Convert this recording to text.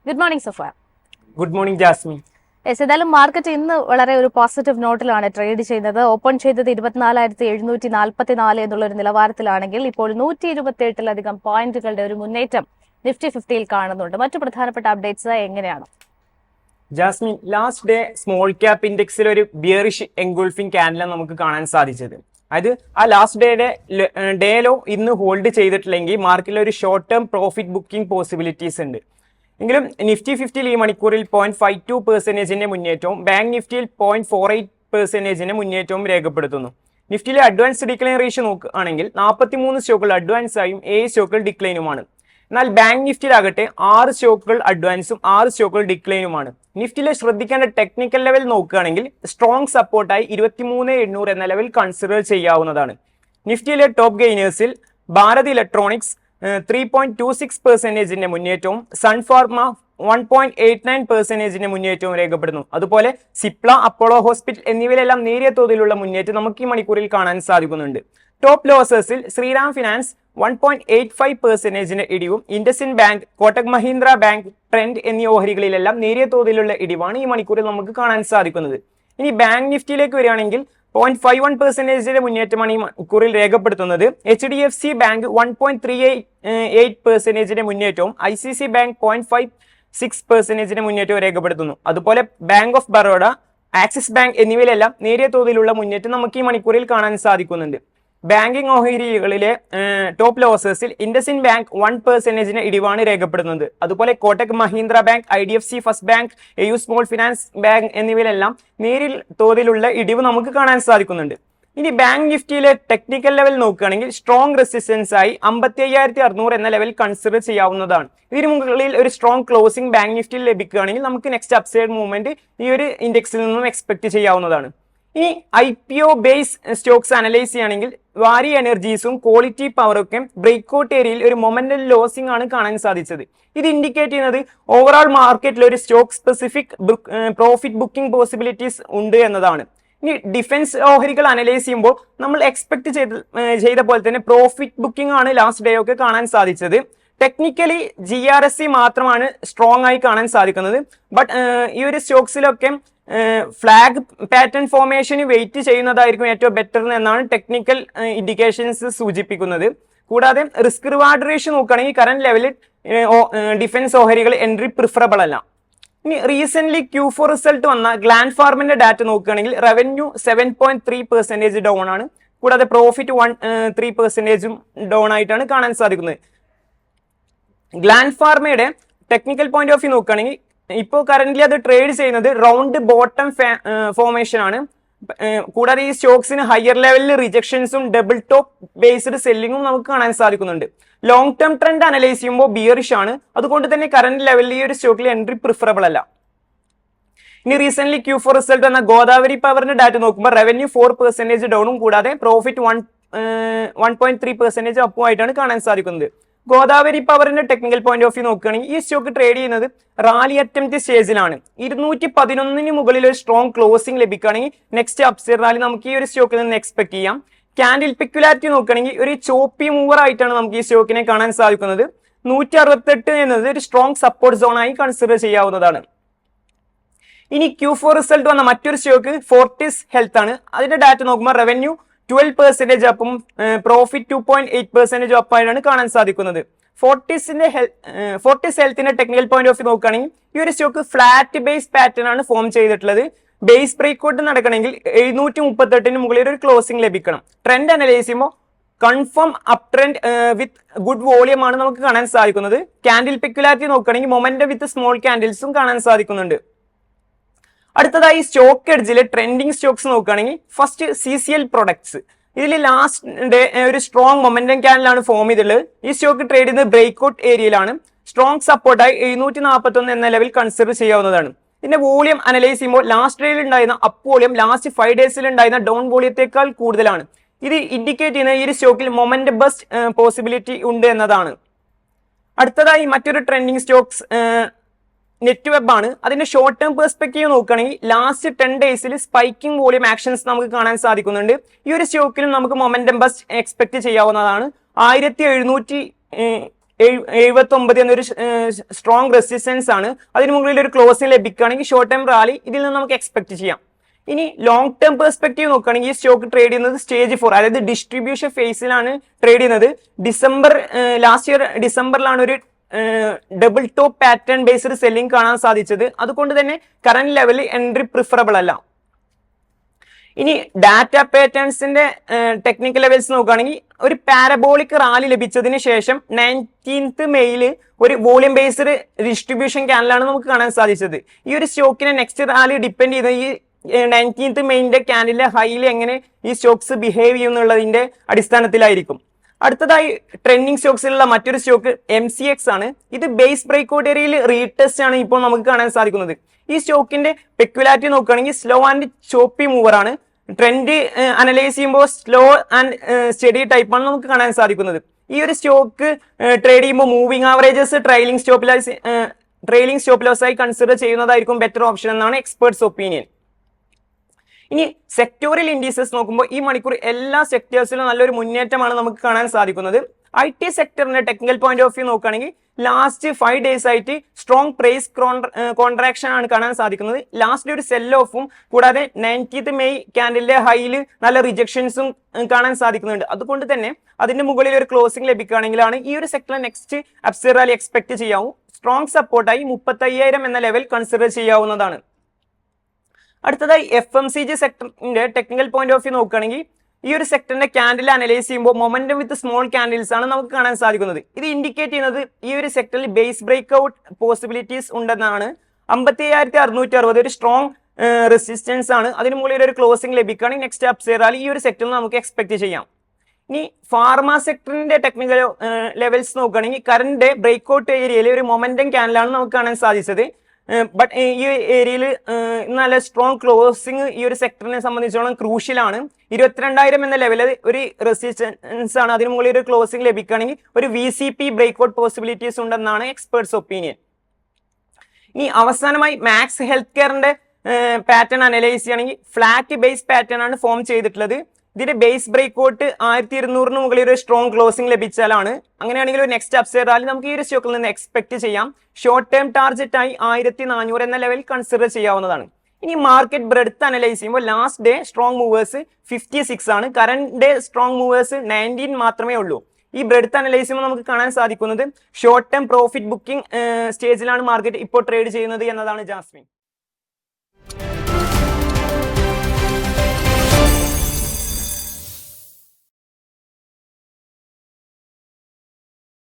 Good morning Safar. Good morning Jasmine. ഏതായാലും market ഇന്ന് വളരെ ഒരു പോസിറ്റീവ് നോട്ടിലാണ് ട്രേഡ് ചെയ്യുന്നത്. ഓപ്പൺ ചെയ്തത് 24,744 എന്നുള്ള ഒരു നിലവാരത്തിലാണെങ്കിൽ ഇപ്പോൾ 128-ലധികം പോയിന്റുകളുടെ ഒരു മുന്നേറ്റം നിഫ്റ്റി 50-ൽ കാണുന്നുണ്ട്. മറ്റു പ്രധാനപ്പെട്ട അപ്ഡേറ്റ്സ് എങ്ങനെയാണ് Jasmine? Last day small cap ഇൻഡെക്സിൽ ഒരു ബിയറിഷ് എൻഗുൾഫിംഗ് ക്യാൻഡിലാണ് നമുക്ക് കാണാൻ സാധിച്ചത്. അതായത് ആ ലാസ്റ്റ് ഡേയിലോ ഇന്ന് ഹോൾഡ് ചെയ്തിട്ടില്ലെങ്കിൽ മാർക്കറ്റിൽ ഒരു short term profit booking possibilities ഉണ്ട്. എങ്കിലും നിഫ്റ്റി 50-ൽ ഈ മണിക്കൂറിൽ 0.52% മുന്നേറ്റവും ബാങ്ക് നിഫ്റ്റിയിൽ 0.48% മുന്നേറ്റവും രേഖപ്പെടുത്തുന്നു. നിഫ്റ്റിയിലെ അഡ്വാൻസ് ഡിക്ലൈൻ റേഷ്യോ നോക്കുകയാണെങ്കിൽ 43 സ്റ്റോക്കുകൾ അഡ്വാൻസ് ആയും 7 സ്റ്റോക്കുകൾ ഡിക്ലൈനുമാണ്. എന്നാൽ ബാങ്ക് നിഫ്റ്റിയിലാകട്ടെ 6 സ്റ്റോക്കുകൾ അഡ്വാൻസും 6 സ്റ്റോക്കുകൾ ഡിക്ലൈനുമാണ്. നിഫ്റ്റിയിലെ ശ്രദ്ധിക്കേണ്ട ടെക്നിക്കൽ ലെവൽ നോക്കുകയാണെങ്കിൽ സ്ട്രോങ് സപ്പോർട്ടായി 23,800 എന്ന ലെവൽ കൺസിഡർ ചെയ്യാവുന്നതാണ്. നിഫ്റ്റിയിലെ ടോപ്പ് ഗെയിനേഴ്സിൽ ഭാരത് ഇലക്ട്രോണിക്സ് 3.26% മുന്നേറ്റവും സൺഫാർമ 1.89% മുന്നേറ്റവും രേഖപ്പെടുന്നു. അതുപോലെ സിപ്ല, അപ്പോളോ ഹോസ്പിറ്റൽ എന്നിവയിലെല്ലാം നേരിയ തോതിലുള്ള മുന്നേറ്റം നമുക്ക് ഈ മണിക്കൂറിൽ കാണാൻ സാധിക്കുന്നുണ്ട്. ടോപ്പ് ലോസേഴ്സിൽ ശ്രീറാം ഫിനാൻസ് 1.85% ഇടിവും IndusInd bank, Kotak Mahindra bank, Trent എന്നീ ഓഹരികളിലെല്ലാം നേരിയ തോതിലുള്ള ഇടിവാണ് ഈ മണിക്കൂറിൽ നമുക്ക് കാണാൻ സാധിക്കുന്നത്. ഇനി ബാങ്ക് നിഫ്റ്റിയിലേക്ക് വരികയാണെങ്കിൽ 0.51% മുന്നേറ്റമാണ് ഈ മണിക്കൂറിൽ രേഖപ്പെടുത്തുന്നത്. HDFC ബാങ്ക് 1.38% മുന്നേറ്റവും ICICI ബാങ്ക് 0.56% മുന്നേറ്റവും രേഖപ്പെടുത്തുന്നു. അതുപോലെ bank of Baroda, axis bank എന്നിവയിലെല്ലാം നേരിയ തോതിലുള്ള മുന്നേറ്റം നമുക്ക് ഈ മണിക്കൂറിൽ കാണാൻ സാധിക്കുന്നുണ്ട്. ബാങ്കിംഗ് ഓഹരികളിലെ ടോപ്പ് ലോസേഴ്സിൽ ഇൻഡസിൻ ബാങ്ക് 1% ഇടിവാണ് രേഖപ്പെടുന്നത്. അതുപോലെ Kotak Mahindra bank, IDFC first bank, AU small finance bank എന്നിവയിലെല്ലാം നേരിയ തോതിലുള്ള ഇടിവ് നമുക്ക് കാണാൻ സാധിക്കുന്നുണ്ട്. ഇനി ബാങ്ക് നിഫ്റ്റിയിലെ ടെക്നിക്കൽ ലെവൽ നോക്കുകയാണെങ്കിൽ സ്ട്രോങ് റെസിസ്റ്റൻസ് ആയി 55,600 എന്ന ലെവൽ കൺസിഡർ ചെയ്യാവുന്നതാണ്. ഇതിനു മുകളിൽ ഒരു സ്ട്രോങ് ക്ലോസിംഗ് ബാങ്ക് നിഫ്റ്റിയിൽ ലഭിക്കുകയാണെങ്കിൽ നമുക്ക് നെക്സ്റ്റ് അപ്സൈഡ് മൂവ്മെന്റ് ഈ ഒരു ഇൻഡെക്സിൽ നിന്നും എക്സ്പെക്ട് ചെയ്യാവുന്നതാണ്. ഇനി IPO ബേസ് സ്റ്റോക്സ് അനലൈസ് ചെയ്യുകയാണെങ്കിൽ വാരി എനർജീസും ക്വാളിറ്റി പവറൊക്കെ ബ്രേക്ക്ഔട്ട് ഏരിയയിൽ ഒരു മൊമെന്റൽ ലോസിംഗ് ആണ് കാണാൻ സാധിച്ചത്. ഇത് ഇൻഡിക്കേറ്റ് ചെയ്യുന്നത് ഓവറോൾ മാർക്കറ്റിൽ ഒരു stock specific profit booking possibilities ഉണ്ട് എന്നതാണ്. ഇനി ഡിഫൻസ് ഓഹരികൾ അനലൈസ് ചെയ്യുമ്പോൾ നമ്മൾ എക്സ്പെക്ട് ചെയ്ത പോലെ തന്നെ പ്രോഫിറ്റ് ബുക്കിംഗ് ആണ് ലാസ്റ്റ് ഡേ ഒക്കെ കാണാൻ സാധിച്ചത്. ടെക്നിക്കലി GRSE മാത്രമാണ് സ്ട്രോങ് ആയി കാണാൻ സാധിക്കുന്നത്. ബട്ട് ഈ ഒരു സ്റ്റോക്സിലൊക്കെ ഫ്ലാഗ് പാറ്റേൺ ഫോർമേഷന് വെയിറ്റ് ചെയ്യുന്നതായിരിക്കും ഏറ്റവും ബെറ്റർ എന്നാണ് ടെക്നിക്കൽ ഇൻഡിക്കേഷൻസ് സൂചിപ്പിക്കുന്നത്. കൂടാതെ റിസ്ക് റിവാർഡ് റേഷ്യോ നോക്കുകയാണെങ്കിൽ കറന്റ് ലെവലിൽ ഡിഫൻസ് ഓഹരികൾ എൻട്രി പ്രിഫറബിൾ അല്ല. ഇനി റീസെന്റ് Q4 റിസൾട്ട് വന്ന ഗ്ലാൻഡ് ഫാർമിന്റെ ഡാറ്റ നോക്കുകയാണെങ്കിൽ റവന്യൂ 7.3% ഡൗൺ ആണ്. കൂടാതെ പ്രോഫിറ്റ് 3% ഡൗൺ ആയിട്ടാണ് കാണാൻ സാധിക്കുന്നത്. ഗ്ലാൻഡ് ഫാർമയുടെ ടെക്നിക്കൽ പോയിന്റ് ഓഫ് വ്യൂ നോക്കുകയാണെങ്കിൽ ഇപ്പോൾ കറന്റ്ലി അത് ട്രേഡ് ചെയ്യുന്നത് റൗണ്ട് ബോട്ടം ഫോർമേഷൻ ആണ്. കൂടാതെ ഈ സ്റ്റോക്സിന് ഹയർ ലെവലിൽ റിജക്ഷൻസും ഡബിൾ ടോപ്പ് ബേസ്ഡ് സെല്ലിങ്ങും നമുക്ക് കാണാൻ സാധിക്കുന്നുണ്ട്. ലോങ് ടേം ട്രെൻഡ് അനലൈസ് ചെയ്യുമ്പോൾ ബിയറിഷ് ആണ്. അതുകൊണ്ട് തന്നെ കറന്റ് ലെവലിൽ ഈ ഒരു സ്റ്റോക്കിൽ എൻട്രി പ്രിഫറബിൾ അല്ല. ഇനി റീസെന്റ് Q4 റിസൾട്ട് വന്ന ഗോദാവരി പവറിന്റെ ഡാറ്റ നോക്കുമ്പോൾ റവന്യൂ 4% ഡൗണും കൂടാതെ പ്രോഫിറ്റ് 1.3% അപ്പും ആയിട്ടാണ് കാണാൻ സാധിക്കുന്നത്. ഗോദാവരി പവറിന്റെ ടെക്നിക്കൽ പോയിന്റ് ഓഫ് വ്യൂ നോക്കുകയാണെങ്കിൽ ഈ സ്റ്റോക്ക് ട്രേഡ് ചെയ്യുന്നത് റാലി അറ്റംപ്റ്റ് സ്റ്റേജിലാണ്. 211 മുകളിൽ ഒരു സ്ട്രോങ് ക്ലോസിംഗ് ലഭിക്കുകയാണെങ്കിൽ നെക്സ്റ്റ് അപ്സൈഡ് റാലി നമുക്ക് ഈ ഒരു സ്റ്റോക്കിൽ നിന്ന് എക്സ്പെക്ട് ചെയ്യാം. ക്യാൻഡിൽ പെക്യുലാരിറ്റി നോക്കുകയാണെങ്കിൽ ഒരു ചോപ്പി മൂവർ ആയിട്ടാണ് നമുക്ക് ഈ സ്റ്റോക്കിനെ കാണാൻ സാധിക്കുന്നത്. 168 എന്നത് ഒരു സ്ട്രോങ് സപ്പോർട്ട് സോൺ ആയി കൺസിഡർ ചെയ്യാവുന്നതാണ്. ഇനി Q4 റിസൾട്ട് വന്ന മറ്റൊരു സ്റ്റോക്ക് ഫോർട്ടിസ് ഹെൽത്ത് ആണ്. അതിന്റെ ഡാറ്റ നോക്കുമ്പോൾ റവന്യൂ 12% അപ്പും പ്രോഫിറ്റ് 2.8% അപ്പായിട്ടാണ് കാണാൻ സാധിക്കുന്നത്. ഫോർട്ടിസ് ഹെൽത്തിന്റെ ടെക്നിക്കൽ പോയിന്റ് ഓഫ് വ്യൂ നോക്കുകയാണെങ്കിൽ ഈ ഒരു സ്റ്റോക്ക് ഫ്ലാറ്റ് ബേസ് പാറ്റേൺ ആണ് ഫോം ചെയ്തിട്ടുള്ളത്. ബേസ് ബ്രേക്ക്ഔട്ട് നടക്കണമെങ്കിൽ 738 മുകളിൽ ഒരു ക്ലോസിംഗ് ലഭിക്കണം. ട്രെൻഡ് അനലൈസ് ചെയ്യുമ്പോൾ confirm up trend with good volume ആണ് നമുക്ക് കാണാൻ സാധിക്കുന്നത്. ക്യാൻഡിൽ പെക്യുലാരിറ്റി നോക്കുകയാണെങ്കിൽ മൊമെന്റം വിത്ത് സ്മോൾ ക്യാൻഡിൽസും കാണാൻ സാധിക്കുന്നുണ്ട്. അടുത്തതായി സ്റ്റോക്ക് എഡ്ജിലെ ട്രെൻഡിങ് സ്റ്റോക്സ് നോക്കുകയാണെങ്കിൽ ഫസ്റ്റ് CCL പ്രൊഡക്ട്സ്. ഇതിൽ ലാസ്റ്റ് ഡേ ഒരു സ്ട്രോങ് മൊമെന്റം ക്യാൻഡിലാണ് ഫോം ചെയ്തിട്ടുള്ളത്. ഈ സ്റ്റോക്ക് ട്രേഡ് ചെയ്യുന്നത് ബ്രേക്ക്ഔട്ട് ഏരിയയിലാണ്. സ്ട്രോങ് സപ്പോർട്ടായി 741 എന്ന ലെവൽ കൺസിഡർ ചെയ്യാവുന്നതാണ്. ഇതിന്റെ വോളിയം അനലൈസ് ചെയ്യുമ്പോൾ ലാസ്റ്റ് ഡേയിൽ ഉണ്ടായിരുന്ന അപ്പ് വോളിയം ലാസ്റ്റ് 5 ഡേയ്സിൽ ഉണ്ടായിരുന്ന ഡൗൺ വോളിയത്തേക്കാൾ കൂടുതലാണ്. ഇത് ഇൻഡിക്കേറ്റ് ചെയ്യുന്ന ഈ ഒരു സ്റ്റോക്കിൽ മൊമെന്റ് ബസ്റ്റ് പോസിബിലിറ്റി ഉണ്ട് എന്നതാണ്. അടുത്തതായി മറ്റൊരു ട്രെൻഡിങ് സ്റ്റോക്സ് നെറ്റ് വെബ് ആണ്. അതിന്റെ ഷോർട്ട് ടേം പെർസ്പെക്റ്റീവ് നോക്കുകയാണെങ്കിൽ ലാസ്റ്റ് 10 ഡേയ്സിൽ സ്പൈക്കിംഗ് വോളിയം ആക്ഷൻസ് നമുക്ക് കാണാൻ സാധിക്കുന്നുണ്ട്. ഈ ഒരു സ്റ്റോക്കിലും നമുക്ക് മൊമെന്റം ബസ്റ്റ് എക്സ്പെക്ട് ചെയ്യാവുന്നതാണ്. 79 എന്നൊരു സ്ട്രോങ് റെസിസ്റ്റൻസ് ആണ്. അതിന് മുകളിൽ ഒരു ക്ലോസിംഗ് ലഭിക്കുകയാണെങ്കിൽ ഷോർട്ട് ടൈം റാലി ഇതിൽ നിന്ന് നമുക്ക് എക്സ്പെക്ട് ചെയ്യാം. ഇനി ലോങ് ടേം പെർസ്പെക്റ്റീവ് നോക്കുകയാണെങ്കിൽ ഈ സ്റ്റോക്ക് ട്രേഡ് ചെയ്യുന്നത് സ്റ്റേജ് 4 അതായത് ഡിസ്ട്രിബ്യൂഷൻ ഫേസിലാണ് ട്രേഡ് ചെയ്യുന്നത്. ലാസ്റ്റ് ഇയർ ഡിസംബറിലാണ് ഒരു double top pattern based selling കാണാൻ സാധിച്ചത്. അതുകൊണ്ട് തന്നെ കറന്റ് ലെവലിൽ എൻട്രി പ്രിഫറബിൾ അല്ല. ഇനി ഡാറ്റ പാറ്റേൺസിന്റെ ടെക്നിക്കൽ ലെവൽസ് നോക്കുകയാണെങ്കിൽ ഒരു പാരബോളിക് റാലി ലഭിച്ചതിന് ശേഷം 19th മെയ്യിൽ ഒരു വോളിയം ബേസ്ഡ് ഡിസ്ട്രിബ്യൂഷൻ ക്യാൻഡിലാണ് നമുക്ക് കാണാൻ സാധിച്ചത്. ഈ ഒരു സ്റ്റോക്കിനെ നെക്സ്റ്റ് റാലി ഡിപ്പെൻഡ് ചെയ്ത് ഈ 19th മെയ്ന്റെ ക്യാൻഡിലെ ഹൈയിൽ എങ്ങനെ ഈ സ്റ്റോക്സ് ബിഹേവ് ചെയ്യുന്നുള്ളതിന്റെ അടിസ്ഥാനത്തിലായിരിക്കും. അടുത്തതായി ട്രെൻഡിങ് സ്റ്റോക്സിലുള്ള മറ്റൊരു സ്റ്റോക്ക് MCX ആണ്. ഇത് ബേസ് ബ്രേക്ക്ഔട്ട് ഏരിയയിൽ റീടെസ്റ്റ് ആണ് ഇപ്പോൾ നമുക്ക് കാണാൻ സാധിക്കുന്നത്. ഈ സ്റ്റോക്കിന്റെ പെക്യുലാരിറ്റി നോക്കുകയാണെങ്കിൽ സ്ലോ ആൻഡ് ചോപ്പി മൂവർ ആണ്. ട്രെൻഡ് അനലൈസ് ചെയ്യുമ്പോൾ സ്ലോ ആൻഡ് സ്റ്റഡി ടൈപ്പ് ആണ് നമുക്ക് കാണാൻ സാധിക്കുന്നത്. ഈ ഒരു സ്റ്റോക്ക് ട്രേഡ് ചെയ്യുമ്പോൾ moving averages trailing stop loss ആയി കൺസിഡർ ചെയ്യുന്നതായിരിക്കും ബെറ്റർ ഓപ്ഷൻ എന്നാണ് എക്സ്പേർട്സ് ഒപ്പീനിയൻ. ഇനി സെക്ടോറിയൽ ഇൻഡീസസ് നോക്കുമ്പോൾ ഈ മണിക്കൂർ എല്ലാ സെക്ടേഴ്സിലും നല്ലൊരു മുന്നേറ്റമാണ് നമുക്ക് കാണാൻ സാധിക്കുന്നത്. IT സെക്ടറിന്റെ ടെക്നിക്കൽ പോയിന്റ് ഓഫ് വ്യൂ നോക്കുകയാണെങ്കിൽ ലാസ്റ്റ് 5 days ആയിട്ട് സ്ട്രോങ് പ്രൈസ് കോൺട്രാക്ഷൻ ആണ് കാണാൻ സാധിക്കുന്നത്. ലാസ്റ്റ് ഒരു സെൽ ഓഫും കൂടാതെ 19th മെയ് ക്യാൻഡിലെ ഹൈയിൽ നല്ല റിജക്ഷൻസും കാണാൻ സാധിക്കുന്നുണ്ട്. അതുകൊണ്ട് തന്നെ അതിന്റെ മുകളിൽ ഒരു ക്ലോസിംഗ് ലഭിക്കുകയാണെങ്കിലാണ് ഈ ഒരു സെക്ടറിൽ നെക്സ്റ്റ് അപ്സൈഡ് റാലി എക്സ്പെക്ട് ചെയ്യാവും. സ്ട്രോങ് സപ്പോർട്ടായി 35,000 എന്ന ലെവൽ കൺസിഡർ ചെയ്യാവുന്നതാണ്. അടുത്തതായി FMCG സെക്ടറിന്റെ ടെക്നിക്കൽ പോയിന്റ് ഓഫ് വ്യൂ നോക്കുകയാണെങ്കിൽ ഈ ഒരു സെക്ടറിന്റെ ക്യാൻഡിൽ അനലൈസ് ചെയ്യുമ്പോൾ മൊമെന്റം വിത്ത് സ്മോൾ ക്യാൻഡിൽസ് ആണ് നമുക്ക് കാണാൻ സാധിക്കുന്നത്. ഇത് ഇൻഡിക്കേറ്റ് ചെയ്യുന്നത് ഈ ഒരു സെക്ടറിൽ ബേസ് ബ്രേക്ക് ഔട്ട് പോസിബിലിറ്റീസ് ഉണ്ടെന്നാണ്. 57,660 ഒരു സ്ട്രോങ് റെസിസ്റ്റൻസ് ആണ്. അതിന് മുകളിൽ ഒരു ക്ലോസിംഗ് ലഭിക്കുകയാണെങ്കിൽ നെക്സ്റ്റ് അപ്സൈഡ് റാലി ഈ ഒരു സെക്ടറിൽ നമുക്ക് എക്സ്പെക്ട് ചെയ്യാം. ഇനി ഫാർമ സെക്ടറിന്റെ ടെക്നിക്കൽ ലെവൽസ് നോക്കുകയാണെങ്കിൽ കറന്റ് ബ്രേക്ക് ഔട്ട് ഏരിയയിൽ ഒരു മൊമെന്റം ക്യാൻഡിലാണ് നമുക്ക് കാണാൻ സാധിച്ചത്. ബട്ട് ഈ ഏരിയയിൽ നല്ല സ്ട്രോങ് ക്ലോസിംഗ് ഈ ഒരു സെക്ടറിനെ സംബന്ധിച്ചോളം ക്രൂഷ്യലാണ്. 22,000 എന്ന ലെവലിൽ ഒരു റെസിസ്റ്റൻസ് ആണ്. അതിന് മുകളിൽ ഒരു ക്ലോസിംഗ് ലഭിക്കുകയാണെങ്കിൽ ഒരു VCP ബ്രേക്ക്ഔട്ട് പോസിബിലിറ്റീസ് ഉണ്ടെന്നാണ് എക്സ്പേർട്സ് ഒപ്പീനിയൻ. ഇനി അവസാനമായി മാക്സ് ഹെൽത്ത് കെയറിന്റെ പാറ്റേൺ അനലൈസ് ചെയ്യുകയാണെങ്കിൽ ഫ്ലാറ്റ് ബേസ് പാറ്റേൺ ആണ് ഫോം ചെയ്തിട്ടുള്ളത്. ഇതിന്റെ ബേസ് ബ്രേക്ക്ഔട്ട് 1200 മുകളിൽ ഒരു സ്ട്രോങ് ക്ലോസിംഗ് ലഭിച്ചാലാണ്. അങ്ങനെയാണെങ്കിൽ ഒരു നെക്സ്റ്റ് അപ്സൈഡ് റാലി നമുക്ക് ഈ ഒരു സ്റ്റോക്കിൽ നിന്ന് എക്സ്പെക്ട് ചെയ്യാം. ഷോർട്ട് ടേം ടാർഗറ്റ് ആയി 1400 എന്ന ലെവൽ കൺസിഡർ ചെയ്യാവുന്നതാണ്. ഇനി മാർക്കറ്റ് ബ്രെഡ്ത്ത് അനലൈസ് ചെയ്യുമ്പോൾ ലാസ്റ്റ് ഡേ സ്ട്രോങ് മൂവേഴ്സ് 56 ആണ്. കറന്റ് ഡേ സ്ട്രോങ് മൂവേഴ്സ് 19 മാത്രമേ ഉള്ളൂ. ഈ ബ്രെഡ്ത്ത് അനലൈസ് ചെയ്യുമ്പോൾ നമുക്ക് കാണാൻ സാധിക്കുന്നത് ഷോർട്ട് ടേം പ്രോഫിറ്റ് ബുക്കിംഗ് സ്റ്റേജിലാണ് മാർക്കറ്റ് ഇപ്പോൾ ട്രേഡ് ചെയ്യുന്നത് എന്നതാണ് ജാസ്മിൻ.